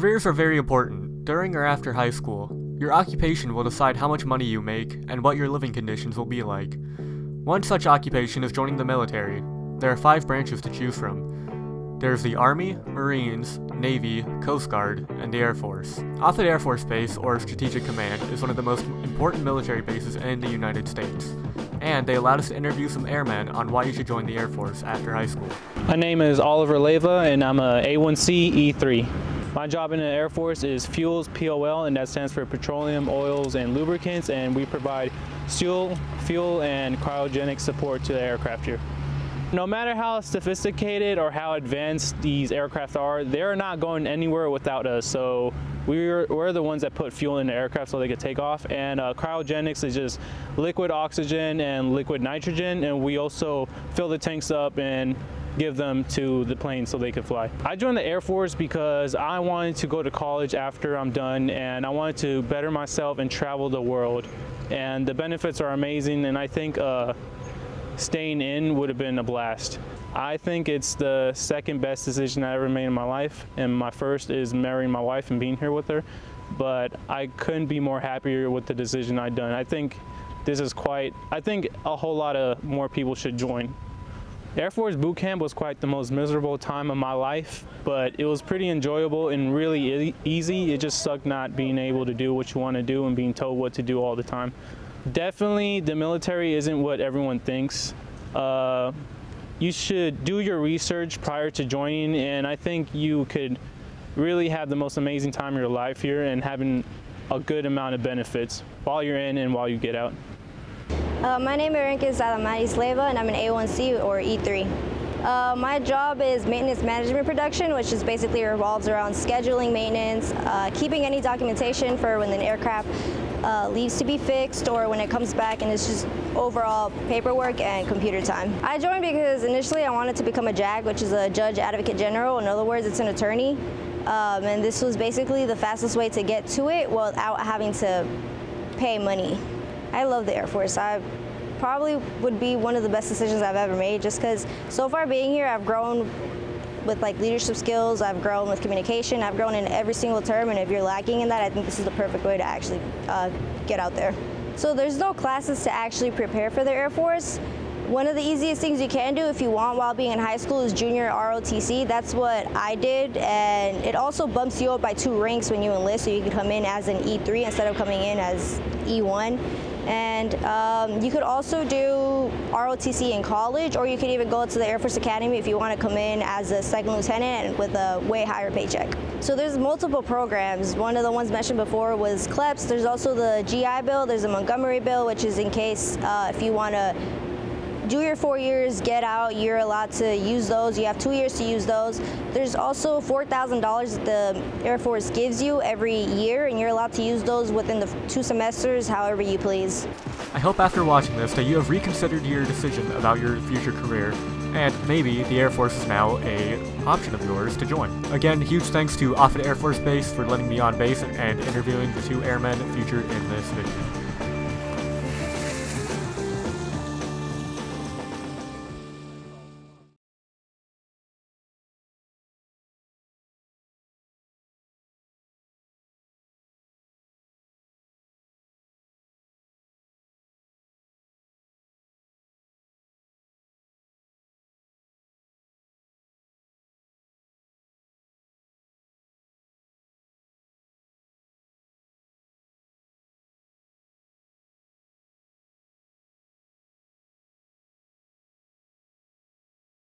Careers are very important. During or after high school, your occupation will decide how much money you make and what your living conditions will be like. One such occupation is joining the military. There are 5 branches to choose from. There's the Army, Marines, Navy, Coast Guard, and the Air Force. Offutt Air Force Base, or Strategic Command, is one of the most important military bases in the United States. And they allowed us to interview some airmen on why you should join the Air Force after high school. My name is Oliver Leyva, and I'm a A1C E3. My job in the Air Force is Fuels, POL, and that stands for Petroleum, Oils, and Lubricants, and we provide fuel, and cryogenic support to the aircraft here. No matter how sophisticated or how advanced these aircraft are, they're not going anywhere without us. So we're the ones that put fuel in the aircraft so they could take off. And cryogenics is just liquid oxygen and liquid nitrogen, and we also fill the tanks up and give them to the plane so they could fly. I joined the Air Force because I wanted to go to college after I'm done, and I wanted to better myself and travel the world. And the benefits are amazing, and I think staying in would have been a blast. I think it's the second best decision I ever made in my life, and my first is marrying my wife and being here with her, but I couldn't be more happier with the decision I've done. I think a whole lot of more people should join. Air Force boot camp was quite the most miserable time of my life, but it was pretty enjoyable and really easy. It just sucked not being able to do what you want to do and being told what to do all the time. Definitely, the military isn't what everyone thinks. You should do your research prior to joining, and I think you could really have the most amazing time of your life here and having a good amount of benefits while you're in and while you get out. My name is Alamaris Leyva, and I'm an A1C or E3. My job is maintenance management production, which is basically revolves around scheduling maintenance, keeping any documentation for when an aircraft leaves to be fixed or when it comes back, and it's just overall paperwork and computer time. I joined because initially I wanted to become a JAG, which is a Judge Advocate General. In other words, it's an attorney. And this was basically the fastest way to get to it without having to pay money. I love the Air Force. I probably would be one of the best decisions I've ever made, just because so far being here, I've grown with leadership skills, I've grown with communication, I've grown in every single term, and if you're lacking in that, I think this is the perfect way to actually get out there. So there's no classes to actually prepare for the Air Force. One of the easiest things you can do if you want while being in high school is junior ROTC. That's what I did, and it also bumps you up by 2 ranks when you enlist, so you can come in as an E3 instead of coming in as E1. And you could also do ROTC in college, or you could even go to the Air Force Academy if you want to come in as a second lieutenant and with a way higher paycheck. So there's multiple programs. One of the ones mentioned before was CLEPS. There's also the GI Bill. There's a Montgomery Bill, which is in case if you want to do your 4 years, get out, you're allowed to use those. You have 2 years to use those. There's also $4,000 that the Air Force gives you every year, and you're allowed to use those within the 2 semesters, however you please. I hope after watching this that you have reconsidered your decision about your future career, and maybe the Air Force is now an option of yours to join. Again, huge thanks to Offutt Air Force Base for letting me on base and interviewing the 2 airmen featured in this video.